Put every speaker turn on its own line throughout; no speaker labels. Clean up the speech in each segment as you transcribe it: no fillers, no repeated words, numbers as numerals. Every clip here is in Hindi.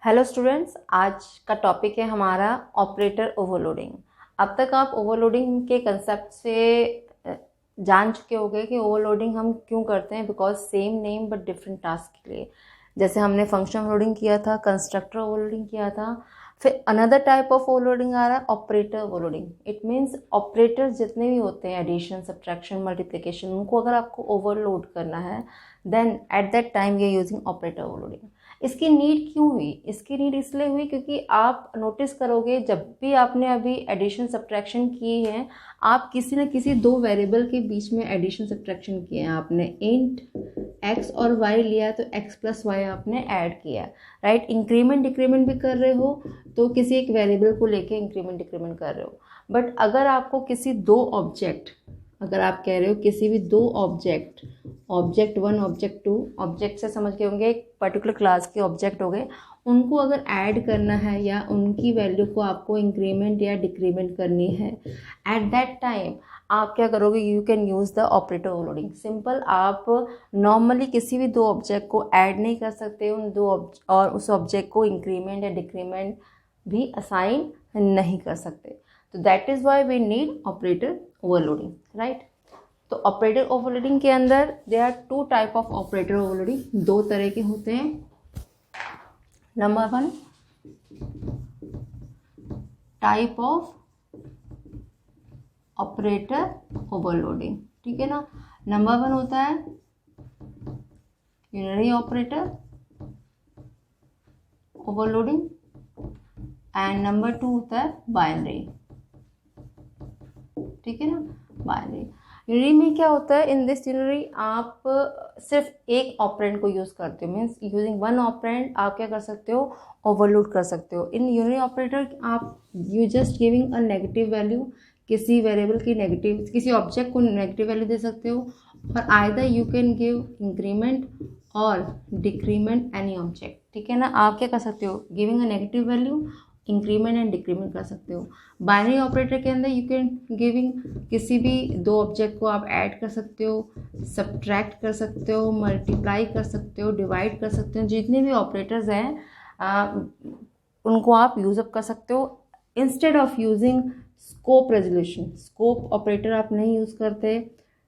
हेलो स्टूडेंट्स, आज का टॉपिक है हमारा ऑपरेटर ओवरलोडिंग। अब तक आप ओवरलोडिंग के कंसेप्ट से जान चुके होंगे कि ओवरलोडिंग हम क्यों करते हैं, because same name but different task के लिए। जैसे हमने फंक्शन ओवरलोडिंग किया था, कंस्ट्रक्टर ओवरलोडिंग किया था, फिर अनदर टाइप ऑफ ओवरलोडिंग आ रहा है operator overloading. It means operator जितने भी होते हैं, एडिशन, सब्ट्रैक्शन, मल्टीप्लिकेशन, उनको अगर आपको ओवरलोड करना है then at that time we are using operator overloading. इसकी नीड क्यों हुई? इसकी नीड इसलिए हुई क्योंकि आप नोटिस करोगे जब भी आपने अभी एडिशन सब्ट्रैक्शन किए हैं, आप किसी न किसी दो वेरिएबल के बीच में एडिशन सब्ट्रैक्शन किए हैं। आपने इंट एक्स और वाई लिया तो एक्स प्लस वाई आपने ऐड किया, राइट। इंक्रीमेंट डिक्रीमेंट भी कर रहे हो तो किसी एक वेरिएबल को लेके इंक्रीमेंट डिक्रीमेंट कर रहे हो। बट अगर आपको किसी दो ऑब्जेक्ट, अगर आप कह रहे हो किसी भी दो ऑब्जेक्ट, ऑब्जेक्ट 1 ऑब्जेक्ट 2, ऑब्जेक्ट से समझ के होंगे एक पर्टिकुलर क्लास के ऑब्जेक्ट हो गए, उनको अगर ऐड करना है या उनकी वैल्यू को आपको इंक्रीमेंट या डिक्रीमेंट करनी है, एट दैट टाइम आप क्या करोगे? You can use the operator overloading. Simple, आप नॉर्मली किसी भी दो ऑब्जेक्ट को ऐड नहीं कर सकते उन दो और उस ऑब्जेक्ट को इंक्रीमेंट या डिक्रीमेंट भी असाइन नहीं कर सकते। तो that is why we need operator overloading, right. तो ऑपरेटर ओवरलोडिंग के अंदर there are two type of operator overloading, दो तरह के होते हैं। Number 1, type of operator overloading, ठीक है ना। नंबर 1 होता है unary operator overloading and number 2 होता है बाइनरी, ठीक है ना। बाइनरी यूनरी में क्या होता है? इन दिस यूनरी आप सिर्फ एक ऑपरेंड को यूज़ करते हो, मीन्स यूजिंग वन ऑपरेंड आप क्या कर सकते हो? ओवरलोड कर सकते हो। इन यूनरी ऑपरेटर आप you just giving a negative value, किसी वेरिएबल की नेगेटिव, किसी ऑब्जेक्ट को नेगेटिव वैल्यू दे सकते हो, और either you can give increment और डिक्रीमेंट एनी ऑब्जेक्ट, ठीक है ना। आप क्या कर सकते हो? Giving a negative value, increment and decrement कर सकते हो। बाइनरी ऑपरेटर के अंदर यू कैन गिविंग किसी भी दो ऑब्जेक्ट को आप ऐड कर सकते हो, सब्ट्रैक्ट कर सकते हो, मल्टीप्लाई कर सकते हो, डिवाइड कर सकते हो। जितने भी ऑपरेटर्स हैं उनको आप यूज अप कर सकते हो instead of using scope resolution. Scope operator आप नहीं यूज़ करते,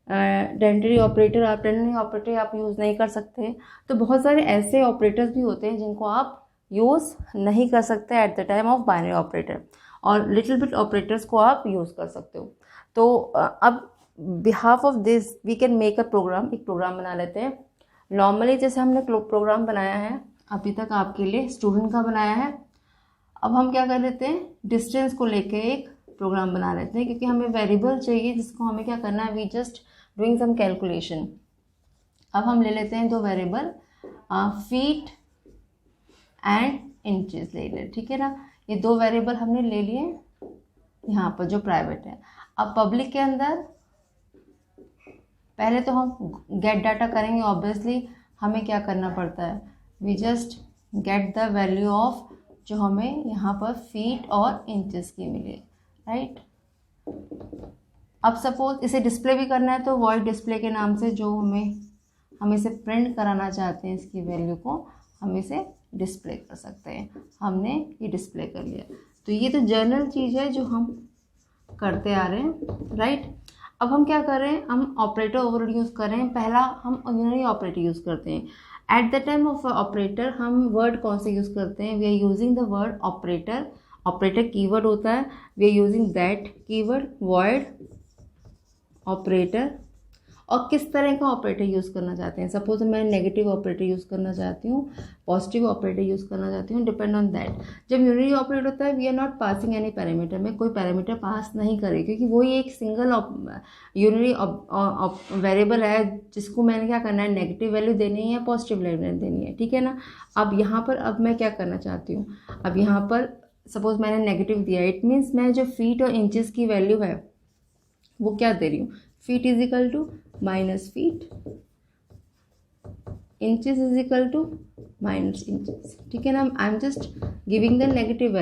टेंटरी ऑपरेटर आप यूज़ नहीं कर सकते। तो बहुत सारे ऐसे ऑपरेटर्स भी होते हैं जिनको आप यूज़ नहीं कर सकते at the time of binary operator, और लिटिल बिट ऑपरेटर्स को आप यूज़ कर सकते हो। तो अब behalf of this we can make a program. एक प्रोग्राम बना लेते हैं। नॉर्मली जैसे हमने प्रोग्राम बनाया है अभी तक आपके लिए स्टूडेंट का बनाया है, अब हम क्या कर लेते हैं? डिस्टेंस को लेके एक प्रोग्राम बना लेते हैं, क्योंकि हमें वेरिएबल चाहिए जिसको हमें क्या करना है? We just doing some calculation. अब हम ले लेते हैं दो वेरिएबल, फीट एंड इंचेस ले लें, ठीक है ना। ये दो वेरिएबल हमने ले लिए यहाँ पर जो प्राइवेट है। अब पब्लिक के अंदर पहले तो हम गेट डाटा करेंगे। ऑब्वियसली हमें क्या करना पड़ता है? We just get the value of जो हमें यहाँ पर फीट और इंचेस की मिले, राइट। अब सपोज इसे डिस्प्ले भी करना है तो वॉइड डिस्प्ले के नाम से जो हम इसे प्रिंट कराना चाहते हैं, इसकी वैल्यू को हम इसे डिस्प्ले कर सकते हैं। हमने ये डिस्प्ले कर लिया। तो ये तो जनरल चीज़ है जो हम करते आ रहे हैं, राइट। अब हम क्या कर रहे हैं? हम ऑपरेटर ओवरलोड यूज़ कर रहे हैं। पहला हम यूनरी ऑपरेटर यूज़ करते हैं। At the time of operator हम वर्ड कौन से यूज़ करते हैं? We are using the word operator. Operator keyword होता है, we are using that keyword, void operator. और किस तरह का ऑपरेटर यूज़ करना चाहते हैं? सपोज मैं नेगेटिव ऑपरेटर यूज़ करना चाहती हूँ, पॉजिटिव ऑपरेटर यूज़ करना चाहती हूँ, डिपेंड ऑन दैट। जब यूनरी ऑपरेटर होता है we are not passing any parameter, में कोई पैरामीटर पास नहीं करे, क्योंकि वो ही एक सिंगल यूनरी वेरिएबल है जिसको मैंने क्या करना है? नेगेटिव वैल्यू देनी है या पॉजिटिव वैल्यू देनी है, ठीक है ना। अब यहाँ पर अब मैं क्या करना चाहती हूँ? अब यहाँ पर सपोज मैंने नेगेटिव दिया, इट मीन्स मैं जो फीट और इंचेस की वैल्यू है वो क्या दे रही हूँ? Feet is equal to minus feet, inches is equal to minus inches, ठीक है ना। I am just giving the negative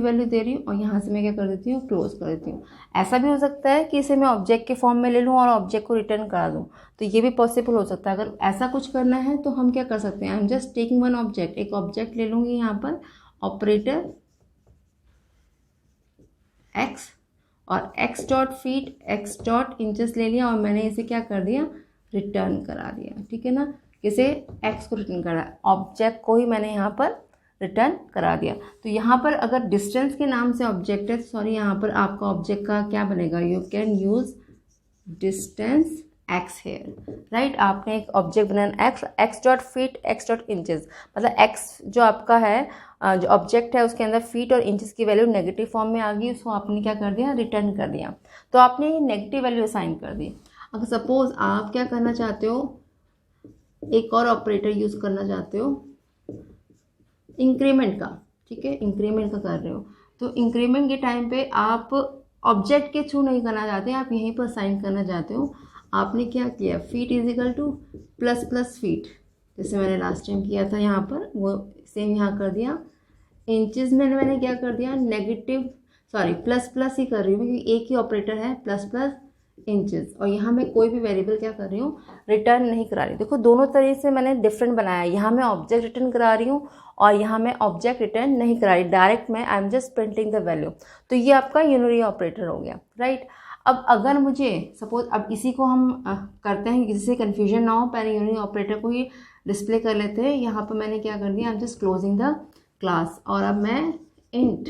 value दे रही हूँ और यहाँ से मैं क्या कर देती हूँ, क्लोज कर देती हूँ। ऐसा भी हो सकता है कि इसे मैं ऑब्जेक्ट के फॉर्म में ले लूँ और ऑब्जेक्ट को रिटर्न करा दूँ, तो ये भी पॉसिबल हो सकता है। अगर ऐसा कुछ करना है तो हम क्या कर सकते हैं, आई am just taking one object, एक ऑब्जेक्ट ले लूँगी यहाँ पर ऑपरेटर x और x dot feet x dot inches ले लिया और मैंने इसे क्या कर दिया, रिटर्न करा दिया। ठीक है ना, किसे, x को रिटर्न करा, ऑब्जेक्ट को ही मैंने यहाँ पर रिटर्न करा दिया। तो यहाँ पर अगर डिस्टेंस के नाम से ऑब्जेक्ट है, सॉरी यहाँ पर आपका ऑब्जेक्ट का क्या बनेगा, you can use distance x here, right. आपने एक ऑब्जेक्ट बनाना x dot feet x dot inches, मतलब x जो आपका है जो ऑब्जेक्ट है उसके अंदर फीट और इंचेस की वैल्यू नेगेटिव फॉर्म में आ गई, उसको आपने क्या कर दिया, रिटर्न कर दिया। तो आपने ये नेगेटिव वैल्यू असाइन कर दी। अगर सपोज आप क्या करना चाहते हो, एक और ऑपरेटर यूज़ करना चाहते हो इंक्रीमेंट का, ठीक है, इंक्रीमेंट का कर रहे हो, तो इंक्रीमेंट के टाइम पे आप ऑब्जेक्ट के थ्रू नहीं करना चाहते, आप यहीं पर असाइन करना चाहते हो। आपने क्या किया, feet is equal two plus plus feet, जैसे मैंने लास्ट टाइम किया था यहाँ पर, वो सेम यहाँ कर दिया। इंचेस में मैंने क्या कर दिया, प्लस प्लस ही कर रही हूँ क्योंकि एक ही ऑपरेटर है, प्लस प्लस इंचेस, और यहाँ मैं कोई भी वेरिएबल क्या कर रही हूँ, रिटर्न नहीं करा रही। देखो दोनों तरीके से मैंने डिफरेंट बनाया, यहाँ मैं ऑब्जेक्ट रिटर्न करा रही हूँ और यहाँ मैं ऑब्जेक्ट रिटर्न नहीं करा रही, डायरेक्ट मैं आई am just printing the value. तो ये आपका यूनरी ऑपरेटर हो गया, राइट। अब अगर मुझे सपोज, अब इसी को हम करते हैं जिससे कन्फ्यूजन ना हो, पहले यूनरी ऑपरेटर को ही डिस्प्ले कर लेते हैं। यहाँ पर मैंने क्या कर दिया, आई am just closing the class, और अब मैं इंट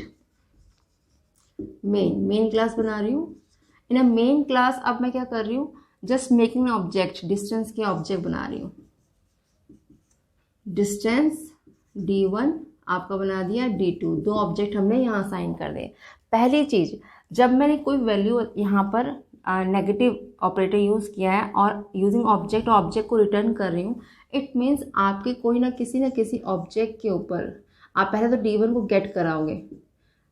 मेन क्लास बना रही हूँ। इन अ मेन क्लास अब मैं क्या कर रही हूँ, जस्ट मेकिंग ऑब्जेक्ट, डिस्टेंस के ऑब्जेक्ट बना रही हूँ। डिस्टेंस d1 आपका बना दिया, d2, दो ऑब्जेक्ट हमने यहाँ साइन कर दिए। पहली चीज़, जब मैंने कोई वैल्यू यहाँ पर नेगेटिव ऑपरेटर यूज़ किया है और यूजिंग ऑब्जेक्ट को रिटर्न कर रही हूँ, इट मीन्स आपके कोई ना किसी ऑब्जेक्ट के ऊपर आप पहले तो d1 को गेट कराओगे,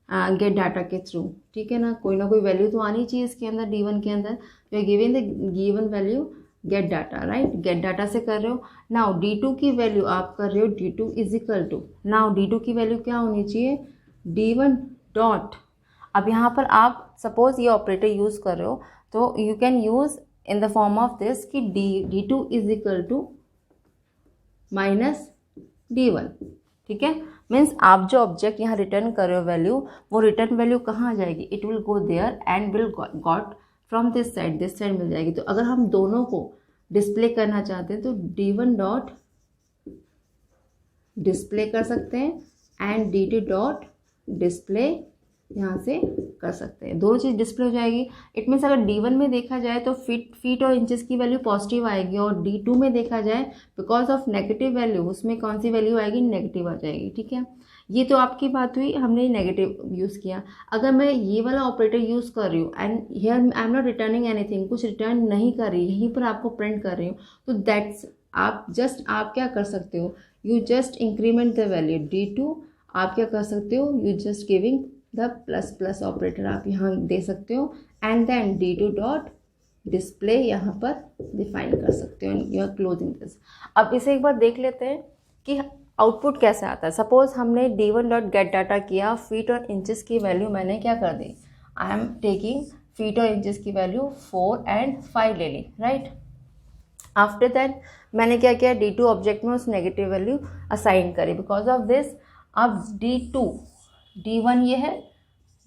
गेट डाटा के थ्रू, ठीक है ना। कोई ना कोई वैल्यू तो आनी चाहिए इसके अंदर, d1 के अंदर, you are giving the given value get data, right, get data से कर रहे हो। नाउ d2 की वैल्यू आप कर रहे हो, d2 is equal to, now d2 की वैल्यू क्या होनी चाहिए, d1 डॉट, अब यहाँ पर आप सपोज ये ऑपरेटर यूज़ कर रहे हो तो you can use in the form of this कि d2 is equal to minus d1, ठीक है। मीन्स आप जो ऑब्जेक्ट यहाँ रिटर्न कर रहे हो वैल्यू, वो रिटर्न वैल्यू कहाँ आ जाएगी, it will go there and will got from this side मिल जाएगी। तो अगर हम दोनों को डिस्प्ले करना चाहते हैं तो d1 डॉट डिस्प्ले कर सकते हैं एंड d2 डॉट डिस्प्ले यहाँ से कर सकते हैं, दोनों चीज़ डिस्प्ले हो जाएगी। इट मीन्स अगर d1 में देखा जाए तो फीट और इंचेस की वैल्यू पॉजिटिव आएगी, और d2 में देखा जाए बिकॉज ऑफ नेगेटिव वैल्यू उसमें कौन सी वैल्यू आएगी, नेगेटिव आ जाएगी, ठीक है। ये तो आपकी बात हुई, हमने नेगेटिव यूज़ किया। अगर मैं ये वाला ऑपरेटर यूज़ कर रही हूँ and here I am not returning anything, कुछ रिटर्न नहीं कर रही, यहीं पर आपको प्रिंट कर रही हूँ, तो दैट्स आप क्या कर सकते हो, you just increment the value d2, आप क्या कर सकते हो, you just giving the plus plus operator आप यहाँ दे सकते हो and then d2 dot display यहाँ पर डिफाइन कर सकते हो, यू आर क्लोजिंग दिस। अब इसे एक बार देख लेते हैं कि आउटपुट कैसे आता है। सपोज हमने d1 डॉट गेट डाटा किया, फीट और इंचेस की वैल्यू मैंने क्या कर दी, आई एम टेकिंग फीट और इंचेस की वैल्यू 4 and 5 ले ली, राइट। आफ्टर दैट मैंने क्या किया, d2 ऑब्जेक्ट में उस नेगेटिव वैल्यू असाइन करी। बिकॉज ऑफ दिस अब d1 ये है,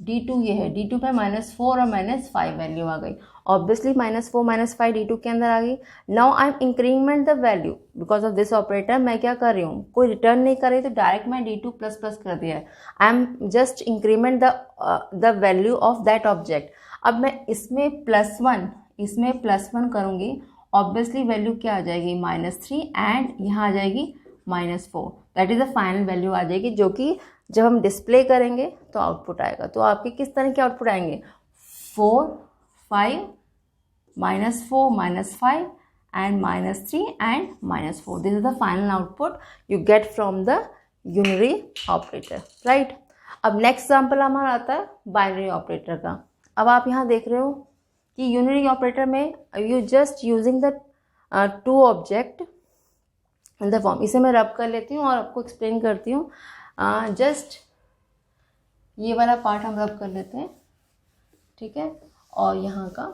d2 ये है, d2 पे -4 और -5 वैल्यू आ गई, ऑब्वियसली -4 -5 d2 के अंदर आ गई। Now I am increment the value, because of this operator मैं क्या कर रही हूँ, कोई रिटर्न नहीं कर रही, तो डायरेक्ट मैं d2 प्लस प्लस कर दिया है। आई am just increment the value of that object. अब मैं इसमें +1 करूँगी, ऑब्वियसली वैल्यू क्या आ जाएगी, -3 एंड यहाँ आ जाएगी -4, that is the final value आ जाएगी, जो कि जब हम डिस्प्ले करेंगे तो आउटपुट आएगा। तो आपके किस तरह के आउटपुट आएंगे, 4 5 -4 -5 and -3 and -4, this is the final output you get from the unary operator, right। अब नेक्स्ट एग्जाम्पल हमारा आता है बाइनरी ऑपरेटर का। अब आप यहाँ देख रहे हो कि यूनरी ऑपरेटर में you just using the 2 object in the form. इसे मैं रब कर लेती हूँ और आपको एक्सप्लेन करती हूँ। जस्ट ये वाला पार्ट हम रब कर लेते हैं, ठीक है। और यहाँ का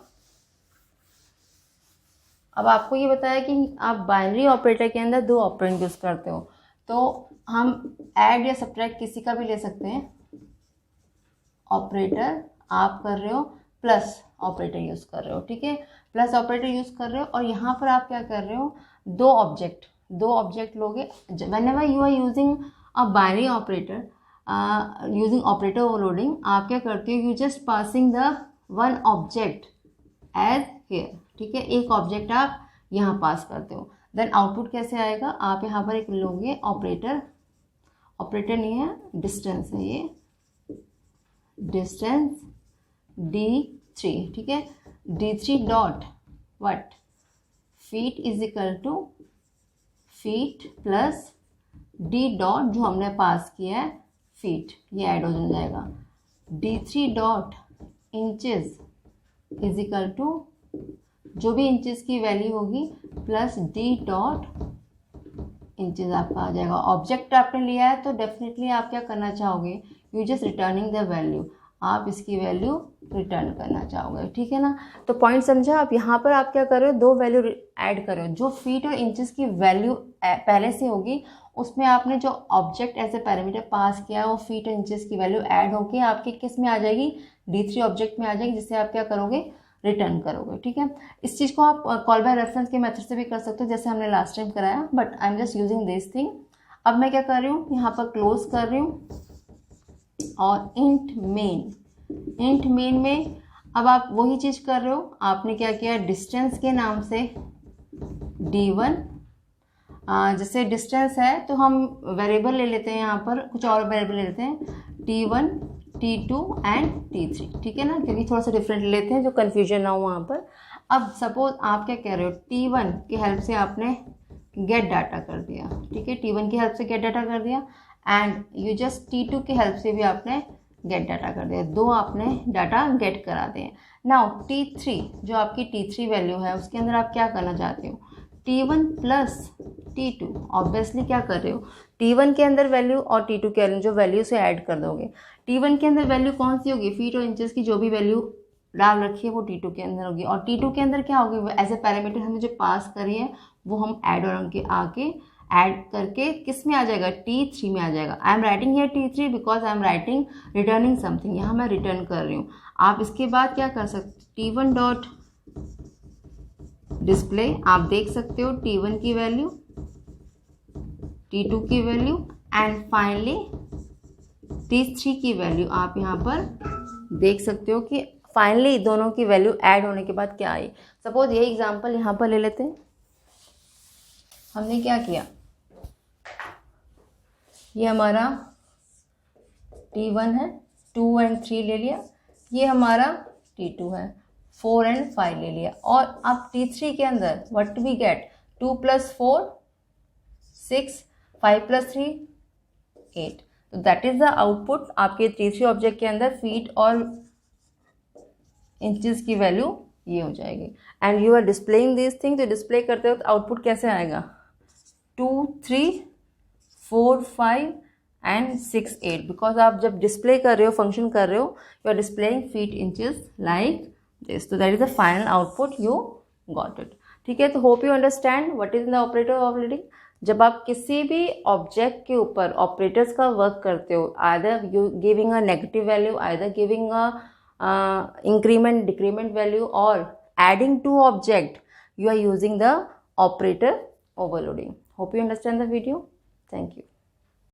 अब आपको ये बताया कि आप बाइनरी ऑपरेटर के अंदर 2 ऑपरेंड यूज़ करते हो, तो हम ऐड या सब्ट्रैक्ट किसी का भी ले सकते हैं। ऑपरेटर आप कर रहे हो प्लस ऑपरेटर यूज़ कर रहे हो, ठीक है, प्लस ऑपरेटर यूज़ कर रहे हो। और यहाँ पर आप क्या कर रहे हो, 2 ऑब्जेक्ट लोगे। Whenever you are using a binary operator using operator overloading, आप क्या करते हो, you just passing the 1 object as here, ठीक है, एक ऑब्जेक्ट आप यहाँ पास करते हो। देन आउटपुट कैसे आएगा, आप यहाँ पर एक लोगे ऑपरेटर नहीं है, डिस्टेंस है ये, डिस्टेंस d3, ठीक है, d3 dot what, feet is equal to feet plus d dot जो हमने पास किया है फीट, ये ऐड हो जाएगा, d3 dot inches is equal to जो भी इंचेस की वैल्यू होगी प्लस d डॉट इंचेस आपका आ जाएगा। ऑब्जेक्ट आपने लिया है तो डेफिनेटली आप क्या करना चाहोगे, you just returning the value, आप इसकी वैल्यू रिटर्न करना चाहोगे, ठीक है ना। तो पॉइंट समझा। आप यहाँ पर आप क्या कर रहे हो, 2 वैल्यू ऐड कर रहे हो। जो फीट और इंचेस की वैल्यू पहले से होगी उसमें आपने जो object as a parameter pass किया है वो फीट और इंचेस की वैल्यू ऐड होके आपके किस में आ जाएगी, d3 ऑब्जेक्ट में आ जाएगी, जिससे आप क्या करोगे, रिटर्न करोगे, ठीक है। इस चीज़ को आप कॉल बाय रेफरेंस के मेथड से भी कर सकते हो जैसे हमने लास्ट टाइम कराया, but I am just using this thing. अब मैं क्या कर रही हूँ, यहाँ पर क्लोज कर रही हूँ और इंट मेन में अब आप वही चीज़ कर रहे हो। आपने क्या किया, डिस्टेंस के नाम से d1, जैसे डिस्टेंस है तो हम वेरिएबल ले लेते हैं, यहाँ पर कुछ और वेरिएबल ले लेते हैं, t1, t2 एंड t3, ठीक है ना, क्योंकि थोड़ा सा डिफरेंट लेते हैं जो कन्फ्यूजन ना हो वहाँ पर। अब सपोज आप क्या कह रहे हो, t1 की हेल्प से आपने गेट डाटा कर दिया, ठीक है, t1 की हेल्प से गेट डाटा कर दिया एंड यू जस्ट t2 की हेल्प से भी आपने गेट डाटा कर दिया, 2 आपने डाटा गेट करा दिए। नाउ t3 जो आपकी t3 वैल्यू है उसके अंदर आप क्या करना चाहते हो, t1 प्लस t2, ऑब्वियसली क्या कर रहे हो, t1 के अंदर वैल्यू और t2 के जो वैल्यू से ऐड कर दोगे। t1 के अंदर वैल्यू कौन सी होगी, फीट और इंचेस की जो भी वैल्यू डाल रखी है वो t2 के अंदर होगी, और t2 के अंदर क्या होगी, एज ए पैरामीटर हमने जो पास करी है वो हम ऐड और के आके ऐड करके किस में आ जाएगा, t3 में आ जाएगा। I am writing here t3 because I am writing returning something, यहाँ मैं रिटर्न कर रही हूँ। आप इसके बाद क्या कर सकते, t1 डॉट डिस्प्ले, आप देख सकते हो t1 की वैल्यू, t2 की वैल्यू एंड फाइनली t3 की वैल्यू आप यहाँ पर देख सकते हो कि फाइनली दोनों की वैल्यू ऐड होने के बाद क्या आई। सपोज ये एग्जांपल यहाँ पर ले लेते हैं, हमने क्या किया, ये हमारा t1 है, 2 एंड 3 ले लिया, ये हमारा t2 है, 4 एंड 5 ले लिया, और अब t3 के अंदर व्हाट वी गेट, 2 + 4 6, 5 + 3 8, तो दैट इज द आउटपुट। आपके t3 ऑब्जेक्ट के अंदर फीट और इंचेस की वैल्यू ये हो जाएगी and you are displaying this thing. तो डिस्प्ले करते हो तो आउटपुट कैसे आएगा, 2 3 4 5 एंड 6 8, बिकॉज आप जब डिस्प्ले कर रहे हो, फंक्शन कर रहे हो, you are displaying feet inches like this, तो that is the final output, you got it, ठीक है। तो hope you understand what is the operator overloading. जब आप किसी भी ऑब्जेक्ट के ऊपर ऑपरेटर्स का वर्क करते हो, either you giving a negative value, either giving a increment decrement value और adding to object, you are using the operator overloading. Hope you understand the video. Thank you.